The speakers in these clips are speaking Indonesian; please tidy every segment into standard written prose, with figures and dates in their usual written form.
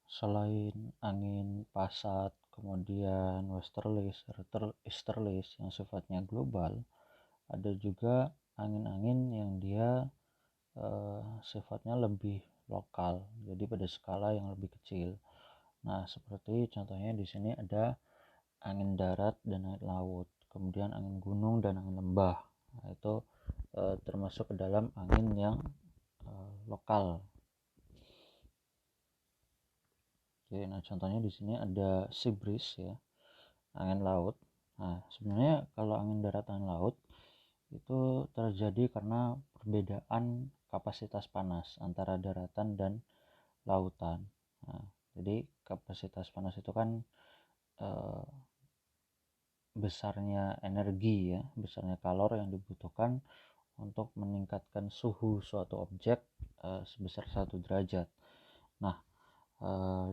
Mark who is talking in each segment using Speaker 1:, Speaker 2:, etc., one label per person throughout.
Speaker 1: selain angin Passat, kemudian Westerlies, Easterlies yang sifatnya global, ada juga angin-angin yang dia sifatnya lebih lokal, jadi pada skala yang lebih kecil. Nah, seperti contohnya di sini ada angin darat dan angin laut, kemudian angin gunung dan angin lembah. Nah, itu termasuk ke dalam angin yang lokal. Oke, nah contohnya di sini ada sea breeze ya, angin laut. Nah, sebenarnya kalau angin darat angin laut itu terjadi karena perbedaan kapasitas panas antara daratan dan lautan. Nah, jadi kapasitas panas itu kan besarnya energi ya, besarnya kalor yang dibutuhkan untuk meningkatkan suhu suatu objek sebesar 1 derajat. Nah,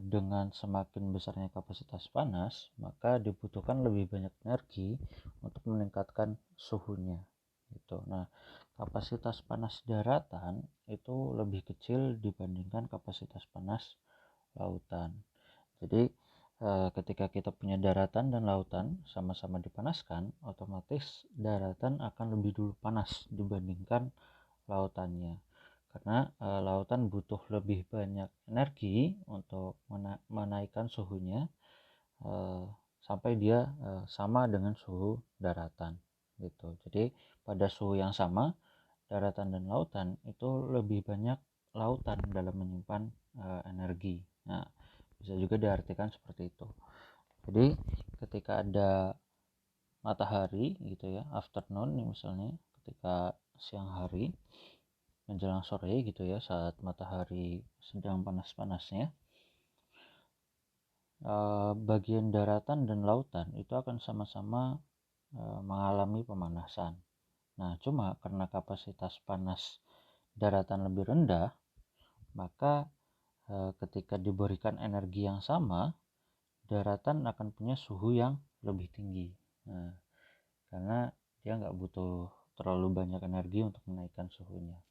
Speaker 1: dengan semakin besarnya kapasitas panas, maka dibutuhkan lebih banyak energi untuk meningkatkan suhunya. Gitu. Nah, kapasitas panas daratan itu lebih kecil dibandingkan kapasitas panas lautan. Jadi ketika kita punya daratan dan lautan sama-sama dipanaskan, otomatis daratan akan lebih dulu panas dibandingkan lautannya, karena lautan butuh lebih banyak energi untuk menaikkan suhunya sampai dia sama dengan suhu daratan gitu. Jadi pada suhu yang sama, daratan dan lautan itu lebih banyak lautan dalam menyimpan energi. Nah, bisa juga diartikan seperti itu. Jadi ketika ada matahari gitu ya, afternoon misalnya, ketika siang hari menjelang sore gitu ya, saat matahari sedang panas-panasnya, bagian daratan dan lautan itu akan sama-sama mengalami pemanasan. Nah, cuma karena kapasitas panas daratan lebih rendah, maka ketika diberikan energi yang sama, daratan akan punya suhu yang lebih tinggi. Nah, karena dia nggak butuh terlalu banyak energi untuk menaikkan suhunya.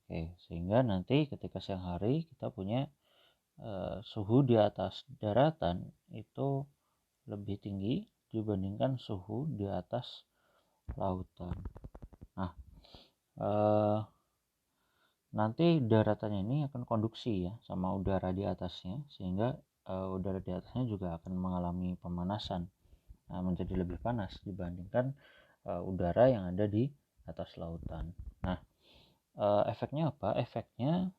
Speaker 1: Oke, sehingga nanti ketika siang hari kita punya suhu di atas daratan itu lebih tinggi dibandingkan suhu di atas lautan. Nah, nanti daratannya ini akan konduksi ya sama udara di atasnya, sehingga udara di atasnya juga akan mengalami pemanasan, menjadi lebih panas dibandingkan udara yang ada di atas lautan. Nah, efeknya apa? Efeknya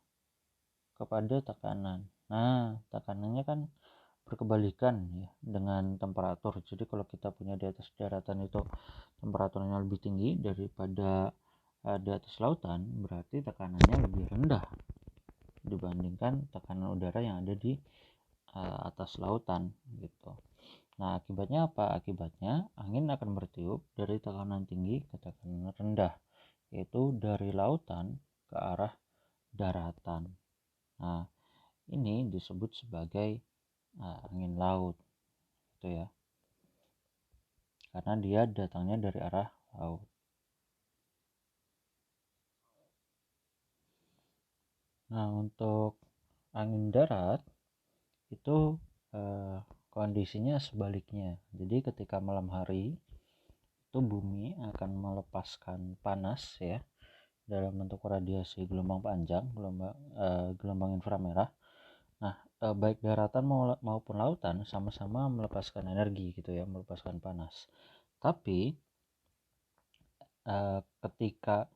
Speaker 1: kepada tekanan. Nah, tekanannya kan berkebalikan ya dengan temperatur. Jadi kalau kita punya di atas daratan itu temperaturnya lebih tinggi daripada di atas lautan, berarti tekanannya lebih rendah dibandingkan tekanan udara yang ada di atas lautan gitu. Nah, akibatnya apa? Akibatnya angin akan bertiup dari tekanan tinggi ke tekanan rendah, yaitu dari lautan ke arah daratan. Nah, ini disebut sebagai angin laut gitu ya, karena dia datangnya dari arah laut. Nah, untuk angin darat itu kondisinya sebaliknya. Jadi ketika malam hari itu bumi akan melepaskan panas ya dalam bentuk radiasi gelombang panjang, gelombang inframerah. Nah, baik daratan maupun lautan sama-sama melepaskan energi gitu ya, melepaskan panas. Tapi ketika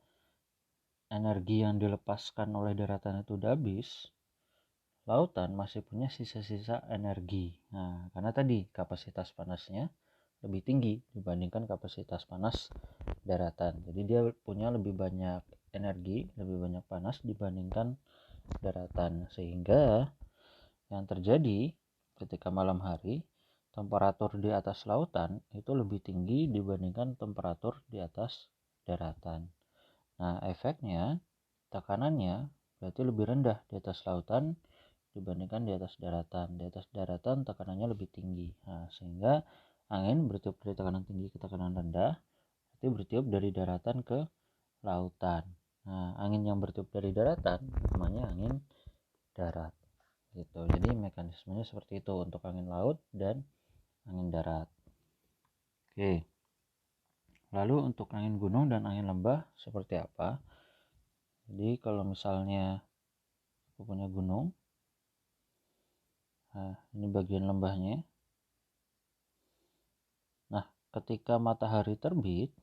Speaker 1: energi yang dilepaskan oleh daratan itu udah habis, lautan masih punya sisa-sisa energi. Nah, karena tadi kapasitas panasnya lebih tinggi dibandingkan kapasitas panas daratan. Jadi dia punya lebih banyak energi, lebih banyak panas dibandingkan daratan. Sehingga yang terjadi ketika malam hari, temperatur di atas lautan itu lebih tinggi dibandingkan temperatur di atas daratan. Nah, efeknya tekanannya berarti lebih rendah di atas lautan dibandingkan di atas daratan. Di atas daratan tekanannya lebih tinggi. Nah, sehingga angin bertiup dari tekanan tinggi ke tekanan rendah, berarti bertiup dari daratan ke lautan. Nah, angin yang bertiup dari daratan namanya angin darat. gitu. Jadi mekanismenya seperti itu untuk angin laut dan angin darat. Oke. Lalu untuk angin gunung dan angin lembah seperti apa? Jadi kalau misalnya aku punya gunung, nah ini bagian lembahnya. Nah, ketika matahari terbit,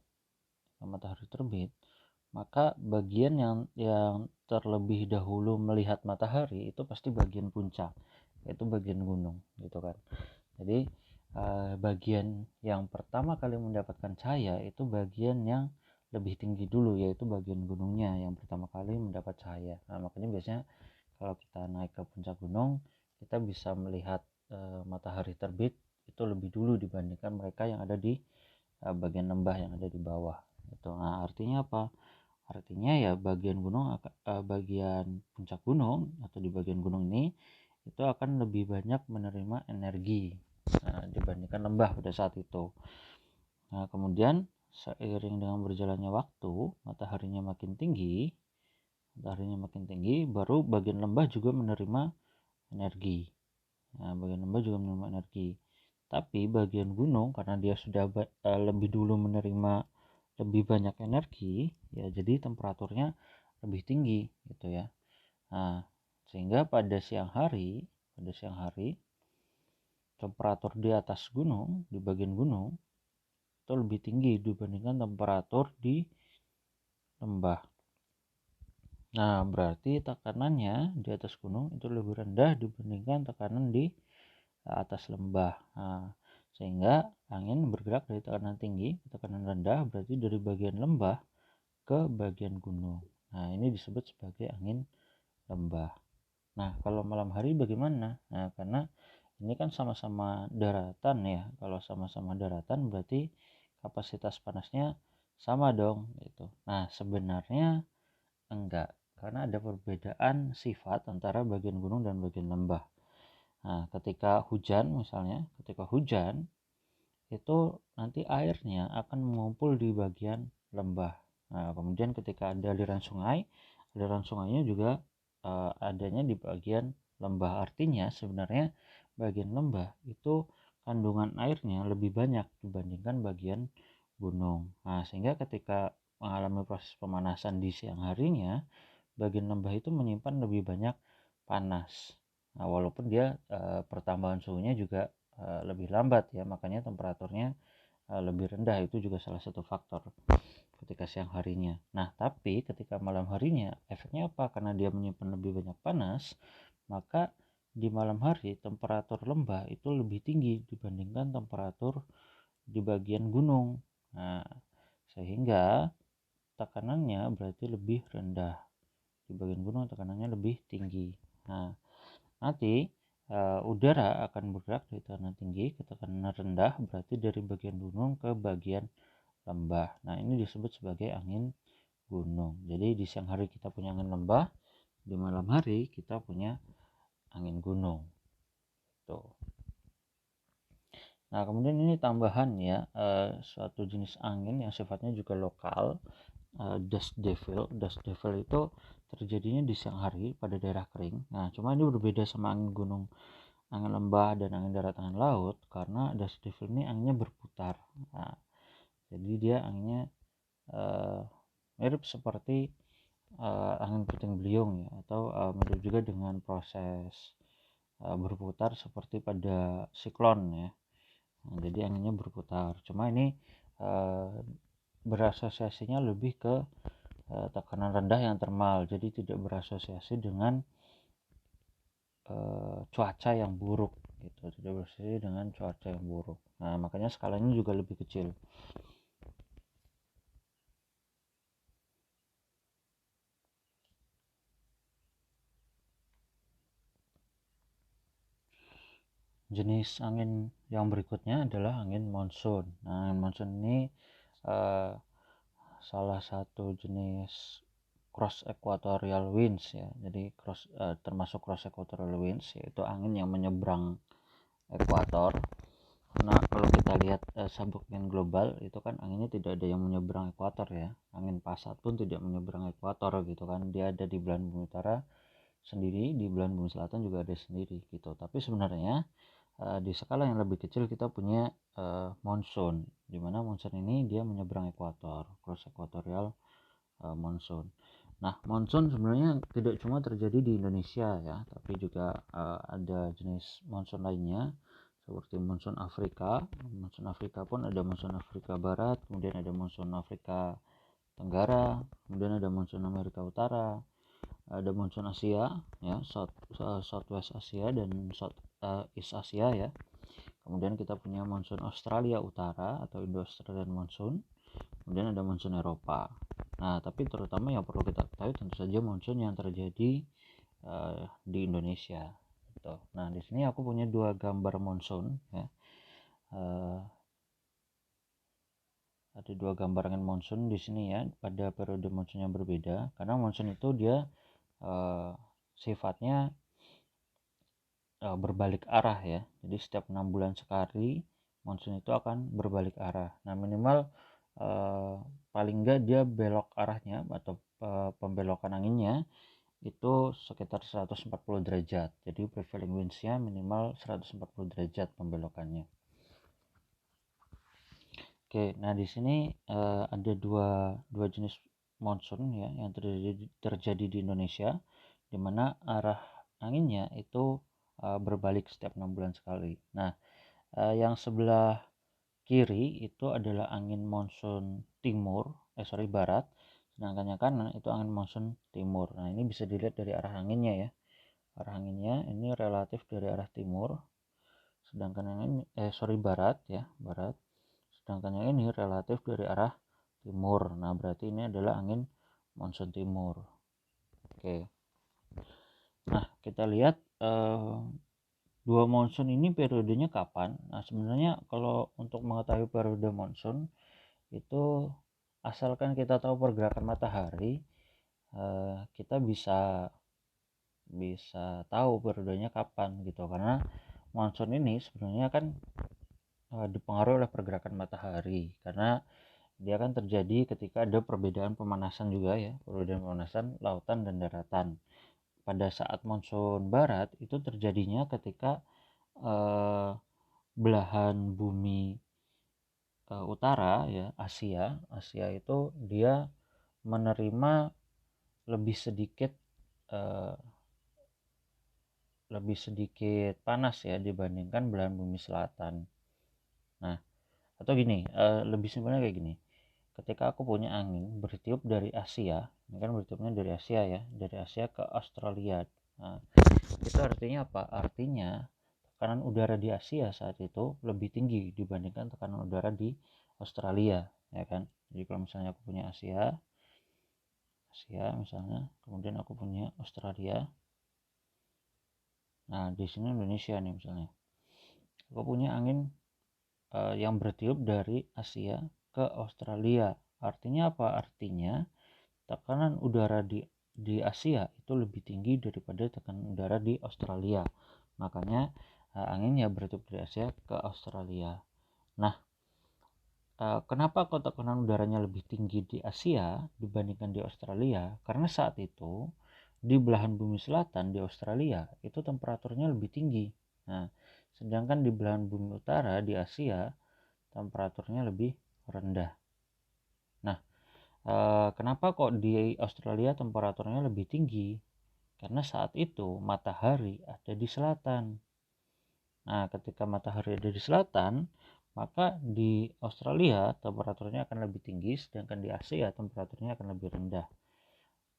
Speaker 1: maka bagian yang terlebih dahulu melihat matahari itu pasti bagian puncak, yaitu bagian gunung, gitu kan. Jadi bagian yang pertama kali mendapatkan cahaya itu bagian yang lebih tinggi dulu, yaitu bagian gunungnya yang pertama kali mendapat cahaya. Nah, makanya biasanya kalau kita naik ke puncak gunung, kita bisa melihat matahari terbit itu lebih dulu dibandingkan mereka yang ada di bagian lembah yang ada di bawah. Itu. Nah, artinya apa? Artinya ya bagian puncak gunung atau di bagian gunung ini itu akan lebih banyak menerima energi dibandingkan lembah pada saat itu. Nah, kemudian seiring dengan berjalannya waktu, mataharinya makin tinggi, baru bagian lembah juga menerima energi. Nah, bagian lembah juga menerima energi. Tapi bagian gunung karena dia sudah lebih dulu menerima lebih banyak energi, ya jadi temperaturnya lebih tinggi gitu ya. Nah, sehingga pada siang hari temperatur di atas gunung, di bagian gunung itu lebih tinggi dibandingkan temperatur di lembah. Nah, berarti tekanannya di atas gunung itu lebih rendah dibandingkan tekanan di atas lembah. Nah, sehingga angin bergerak dari tekanan tinggi ke tekanan rendah, berarti dari bagian lembah ke bagian gunung. Nah, ini disebut sebagai angin lembah. Nah, kalau malam hari bagaimana? Nah, karena ini kan sama-sama daratan ya. Kalau sama-sama daratan berarti kapasitas panasnya sama dong gitu. Nah, sebenarnya enggak, karena ada perbedaan sifat antara bagian gunung dan bagian lembah. Nah, ketika hujan itu nanti airnya akan mengumpul di bagian lembah. Nah, kemudian ketika ada aliran sungainya juga adanya di bagian lembah. Artinya sebenarnya bagian lembah itu kandungan airnya lebih banyak dibandingkan bagian gunung. Nah, sehingga ketika mengalami proses pemanasan di siang harinya, bagian lembah itu menyimpan lebih banyak panas. Nah, walaupun dia pertambahan suhunya juga lebih lambat ya, makanya temperaturnya lebih rendah. Itu juga salah satu faktor ketika siang harinya. Nah, tapi ketika malam harinya efeknya apa? Karena dia menyimpan lebih banyak panas, maka di malam hari temperatur lembah itu lebih tinggi dibandingkan temperatur di bagian gunung. Nah, sehingga tekanannya berarti lebih rendah. Di bagian gunung tekanannya lebih tinggi. Nah, nanti udara akan bergerak dari tekanan tinggi ke tekanan rendah, berarti dari bagian gunung ke bagian lembah. Nah, ini disebut sebagai angin gunung. Jadi di siang hari kita punya angin lembah, di malam hari kita punya angin gunung. Tuh. Nah, kemudian ini tambahan ya, suatu jenis angin yang sifatnya juga lokal, dust devil. Dust devil itu terjadinya di siang hari pada daerah kering. Nah, cuma ini berbeda sama angin gunung, angin lembah dan angin darat, angin laut, karena dust devil ini anginnya berputar. Nah, jadi dia anginnya mirip seperti angin puting beliung ya, atau mirip juga dengan proses berputar seperti pada siklon ya. Nah, jadi anginnya berputar. Cuma ini berasosiasinya lebih ke tekanan rendah yang termal, jadi tidak berasosiasi dengan cuaca yang buruk gitu, tidak berasosiasi dengan cuaca yang buruk. Nah, makanya skalanya juga lebih kecil. Jenis angin yang berikutnya adalah angin monsun. Nah, angin monsun ini salah satu jenis cross equatorial winds ya. Jadi termasuk cross equatorial winds, yaitu angin yang menyeberang ekuator. Karena kalau kita lihat sabuk angin global itu kan anginnya tidak ada yang menyeberang ekuator ya. Angin Passat pun tidak menyeberang ekuator gitu kan. Dia ada di belahan bumi utara, sendiri, di belahan bumi selatan juga ada sendiri gitu. Tapi sebenarnya di skala yang lebih kecil kita punya monsoon, di mana monsoon ini dia menyeberang ekuator, cross equatorial monsoon. Nah, monsoon sebenarnya tidak cuma terjadi di Indonesia ya, tapi juga ada jenis monsoon lainnya seperti monsoon Afrika. Monsoon Afrika pun ada monsoon Afrika Barat, kemudian ada monsoon Afrika Tenggara, kemudian ada monsoon Amerika Utara, ada monsoon Asia ya, Southwest Asia dan East Asia ya. Kemudian kita punya monsoon Australia Utara atau Indo-Australian monsoon. Kemudian ada monsoon Eropa. Nah, tapi terutama yang perlu kita ketahui tentu saja monsoon yang terjadi di Indonesia. Gitu. Nah, di sini aku punya dua gambar monsoon ya. Ada dua gambar angin monsoon di sini ya, pada periode monsoon yang berbeda. Karena monsoon itu dia sifatnya berbalik arah ya. Jadi setiap 6 bulan sekali monsoon itu akan berbalik arah. Nah, minimal paling enggak dia belok arahnya atau pembelokan anginnya itu sekitar 140 derajat. Jadi prevailing winds-nya minimal 140 derajat pembelokannya. Oke, nah di sini ada dua jenis monsoon ya yang terjadi di Indonesia, di mana arah anginnya itu berbalik setiap 6 bulan sekali. Nah, yang sebelah kiri itu adalah angin monsoon barat, sedangkan yang kanan itu angin monsoon timur. Nah, ini bisa dilihat dari arah anginnya ya. Arah anginnya ini relatif dari arah timur, sedangkan yang ini barat ya, barat. Sedangkan yang ini relatif dari arah timur. Nah, berarti ini adalah angin monsoon timur. Oke. Nah, kita lihat dua monsoon ini periodenya kapan. Nah, sebenarnya kalau untuk mengetahui periode monsoon itu asalkan kita tahu pergerakan matahari, kita bisa tahu periodenya kapan gitu. Karena monsoon ini sebenarnya kan dipengaruhi oleh pergerakan matahari, karena dia kan terjadi ketika ada perbedaan pemanasan juga ya, perbedaan pemanasan lautan dan daratan. Pada saat monsoon barat itu terjadinya ketika belahan bumi utara ya, Asia itu dia menerima lebih sedikit panas ya dibandingkan belahan bumi selatan. Nah, atau gini, lebih simpelnya kayak gini. Ketika aku punya angin bertiup dari Asia, ini kan bertiupnya dari Asia ya, dari Asia ke Australia. Nah, itu artinya apa? Artinya tekanan udara di Asia saat itu lebih tinggi dibandingkan tekanan udara di Australia, ya kan? Jadi kalau misalnya aku punya Asia misalnya, kemudian aku punya Australia. Nah, di sini Indonesia nih misalnya. Aku punya angin yang bertiup dari Asia ke Australia. Artinya apa? Artinya tekanan udara di Asia itu lebih tinggi daripada tekanan udara di Australia. Makanya anginnya bertiup dari Asia ke Australia. Nah, kenapa kok tekanan udaranya lebih tinggi di Asia dibandingkan di Australia? Karena saat itu di belahan bumi selatan di Australia itu temperaturnya lebih tinggi. Nah, sedangkan di belahan bumi utara di Asia temperaturnya lebih rendah. Nah, kenapa kok di Australia temperaturnya lebih tinggi? Karena saat itu matahari ada di selatan. Nah, ketika matahari ada di selatan, maka di Australia temperaturnya akan lebih tinggi, sedangkan di Asia temperaturnya akan lebih rendah.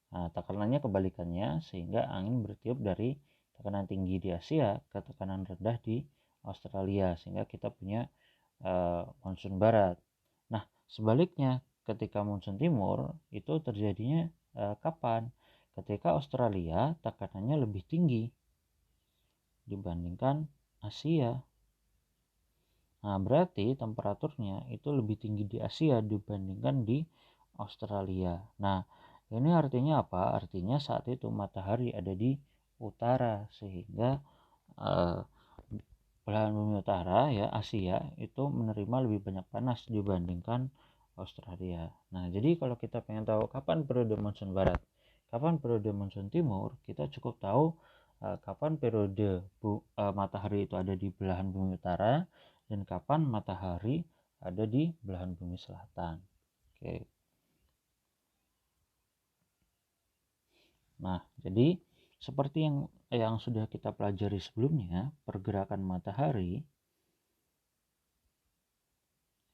Speaker 1: Nah, tekanannya kebalikannya, sehingga angin bertiup dari tekanan tinggi di Asia ke tekanan rendah di Australia, sehingga kita punya monsoon barat. Nah, sebaliknya ketika monsoon timur itu terjadinya kapan? Ketika Australia tekanannya lebih tinggi dibandingkan Asia. Nah, berarti temperaturnya itu lebih tinggi di Asia dibandingkan di Australia. Nah, ini artinya apa? Artinya saat itu matahari ada di utara, sehingga belahan bumi utara ya, Asia itu menerima lebih banyak panas dibandingkan Australia. Nah, jadi kalau kita pengen tahu kapan periode monsoon barat, kapan periode monsun timur, kita cukup tahu kapan periode matahari itu ada di belahan bumi utara dan kapan matahari ada di belahan bumi selatan. Oke. Nah, jadi seperti yang sudah kita pelajari sebelumnya, pergerakan matahari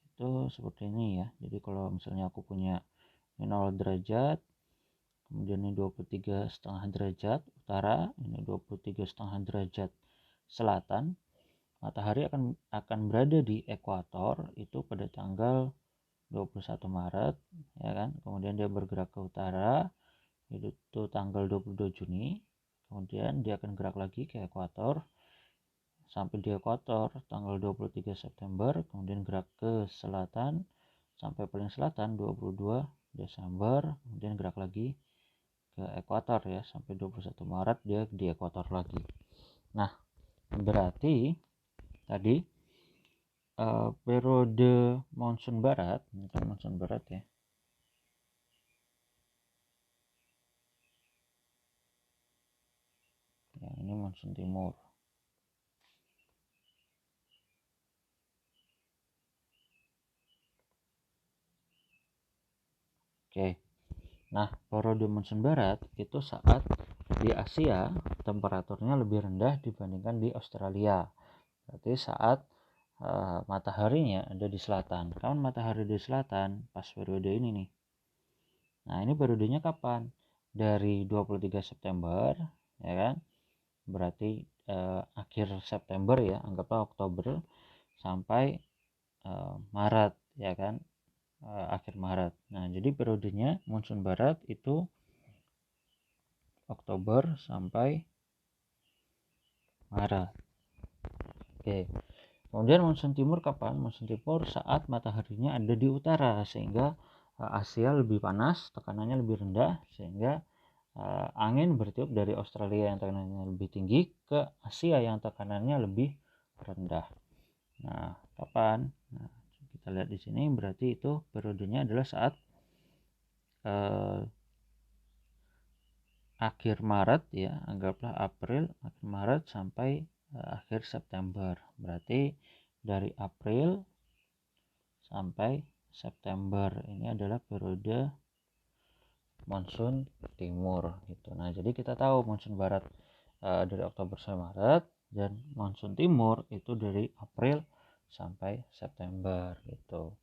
Speaker 1: itu seperti ini ya. Jadi kalau misalnya aku punya 0 derajat, kemudian ini 23,5 derajat utara, ini 23,5 derajat selatan, matahari akan berada di ekuator itu pada tanggal 21 Maret, ya kan. Kemudian dia bergerak ke utara itu tanggal 22 Juni. Kemudian dia akan gerak lagi ke ekuator sampai di ekuator tanggal 23 September, kemudian gerak ke selatan sampai paling selatan 22 Desember, kemudian gerak lagi ke ekuator ya sampai 21 Maret dia di ekuator lagi. Nah, berarti tadi periode monsun barat, ini kan monsun barat ya. Ya, ini monsun timur. Oke. Nah, periode monsun barat itu saat di Asia temperaturnya lebih rendah dibandingkan di Australia. Berarti saat mataharinya ada di selatan. Kapan matahari di selatan? Pas periode ini nih. Nah, ini periodenya kapan? Dari 23 September, ya kan? Berarti akhir September ya, anggaplah Oktober sampai Maret, ya kan? Akhir Maret. Nah, jadi periodenya monsun barat itu Oktober sampai Maret. Oke. Kemudian monsun timur kapan? Monsun timur saat mataharinya ada di utara, sehingga Asia lebih panas, tekanannya lebih rendah, sehingga angin bertiup dari Australia yang tekanannya lebih tinggi ke Asia yang tekanannya lebih rendah. Nah, kapan? Nah, kita lihat di sini, berarti itu periodenya adalah saat akhir Maret ya, anggaplah April, akhir Maret sampai akhir September. Berarti dari April sampai September ini adalah periode monsun timur gitu. Nah, jadi kita tahu monsun barat dari Oktober sampai Maret dan monsun timur itu dari April sampai September gitu.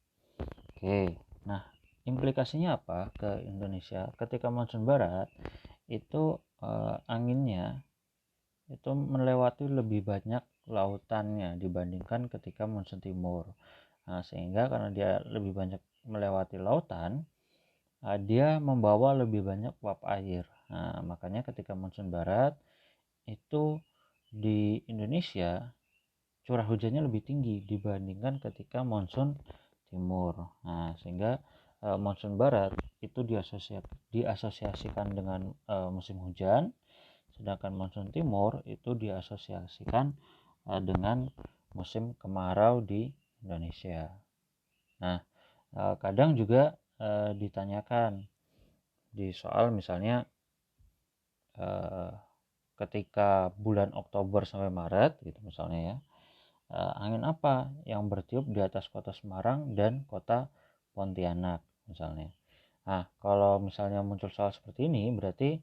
Speaker 1: Oke. Nah, implikasinya apa ke Indonesia? Ketika monsun barat itu anginnya itu melewati lebih banyak lautannya dibandingkan ketika monsun timur. Nah, sehingga karena dia lebih banyak melewati lautan, dia membawa lebih banyak uap air. Nah, makanya ketika monsun barat itu di Indonesia curah hujannya lebih tinggi dibandingkan ketika monsun timur. Nah, sehingga monsun barat itu diasosiasikan dengan musim hujan, sedangkan monsun timur itu diasosiasikan dengan musim kemarau di Indonesia. Nah, kadang juga ditanyakan di soal misalnya ketika bulan Oktober sampai Maret gitu misalnya ya, angin apa yang bertiup di atas kota Semarang dan kota Pontianak misalnya. Nah, kalau misalnya muncul soal seperti ini, berarti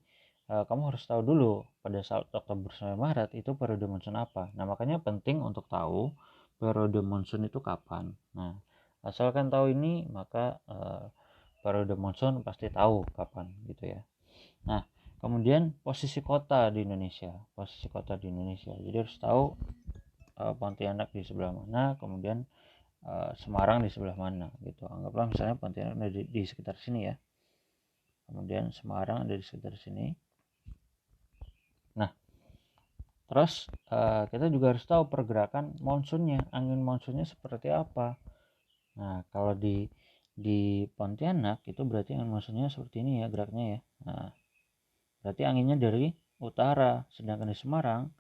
Speaker 1: kamu harus tahu dulu pada saat Oktober sampai Maret itu periode monsun apa. Nah, makanya penting untuk tahu periode monsun itu kapan. Nah, asalkan tahu ini, maka periode monsun pasti tahu kapan gitu ya. Nah, kemudian posisi kota di Indonesia. Jadi harus tahu Pontianak di sebelah mana, kemudian Semarang di sebelah mana gitu. Anggaplah misalnya Pontianak ada di sekitar sini ya, kemudian Semarang ada di sekitar sini. Nah, terus kita juga harus tahu pergerakan monsunnya, angin monsunnya seperti apa. Nah, kalau di Pontianak itu berarti angin monsunnya seperti ini ya geraknya ya. Nah, berarti anginnya dari utara, sedangkan di Semarang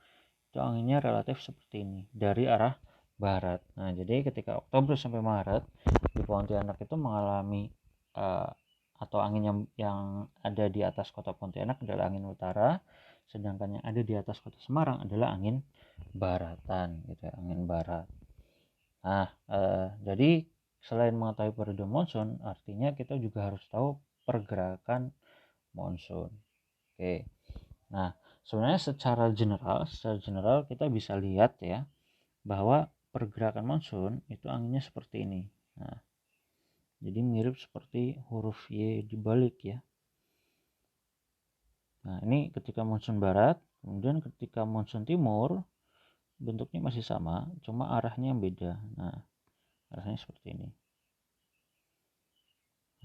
Speaker 1: itu anginnya relatif seperti ini dari arah barat. Nah, jadi ketika Oktober sampai Maret di Pontianak itu mengalami atau angin yang ada di atas kota Pontianak adalah angin utara, sedangkan yang ada di atas kota Semarang adalah angin baratan gitu ya, angin barat. Nah, jadi selain mengetahui periode monsun, artinya kita juga harus tahu pergerakan monsun. Oke. Nah, sebenarnya secara general kita bisa lihat ya bahwa pergerakan monsun itu anginnya seperti ini. Nah, jadi mirip seperti huruf Y dibalik ya. Nah, ini ketika monsun barat, kemudian ketika monsun timur bentuknya masih sama, cuma arahnya yang beda. Nah, arahnya seperti ini.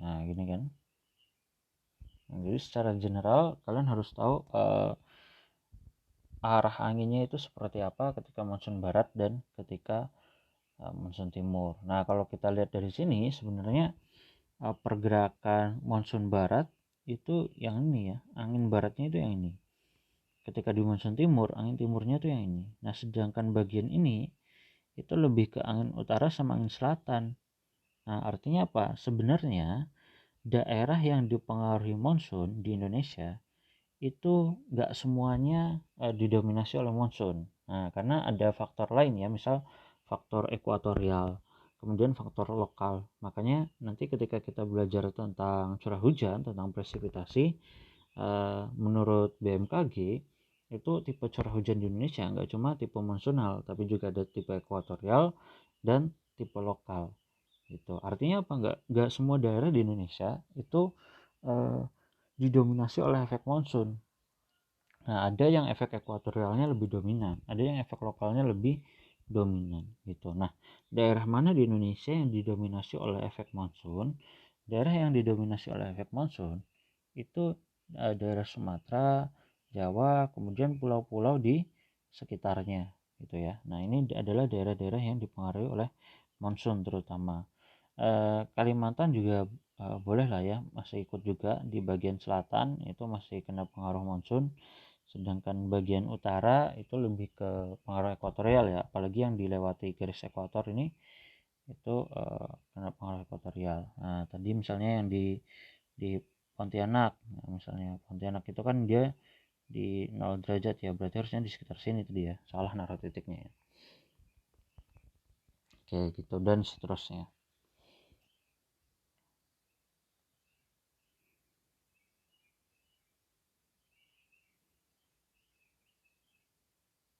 Speaker 1: Nah, gini kan. Nah, jadi secara general kalian harus tahu arah anginnya itu seperti apa ketika monsun barat dan ketika monsun timur. Nah, kalau kita lihat dari sini sebenarnya pergerakan monsun barat itu yang ini ya, angin baratnya itu yang ini. Ketika di monsun timur, angin timurnya itu yang ini. Nah, sedangkan bagian ini itu lebih ke angin utara sama angin selatan. Nah, artinya apa? Sebenarnya daerah yang dipengaruhi monsun di Indonesia itu nggak semuanya didominasi oleh monsun. Nah, karena ada faktor lain ya, misal faktor ekuatorial, kemudian faktor lokal. Makanya nanti ketika kita belajar tentang curah hujan, tentang presipitasi, menurut BMKG itu tipe curah hujan di Indonesia nggak cuma tipe monsonal, tapi juga ada tipe ekuatorial dan tipe lokal. Gitu. Artinya apa? Nggak semua daerah di Indonesia itu didominasi oleh efek monsun. Nah, ada yang efek ekuatorialnya lebih dominan, ada yang efek lokalnya lebih dominan gitu. Nah, daerah mana di Indonesia yang didominasi oleh efek monsun? Daerah yang didominasi oleh efek monsun itu daerah Sumatera, Jawa, kemudian pulau-pulau di sekitarnya gitu ya. Nah, ini adalah daerah-daerah yang dipengaruhi oleh monsun terutama. Kalimantan juga boleh lah ya, masih ikut juga di bagian selatan itu masih kena pengaruh monsun, sedangkan bagian utara itu lebih ke pengaruh ekuatorial ya, apalagi yang dilewati garis ekuator ini itu kena pengaruh ekuatorial. Nah, tadi misalnya yang di Pontianak, nah, misalnya Pontianak itu kan dia di 0 derajat ya, berarti harusnya di sekitar sini tadi ya, salah naruh titiknya ya. Oke gitu, dan seterusnya.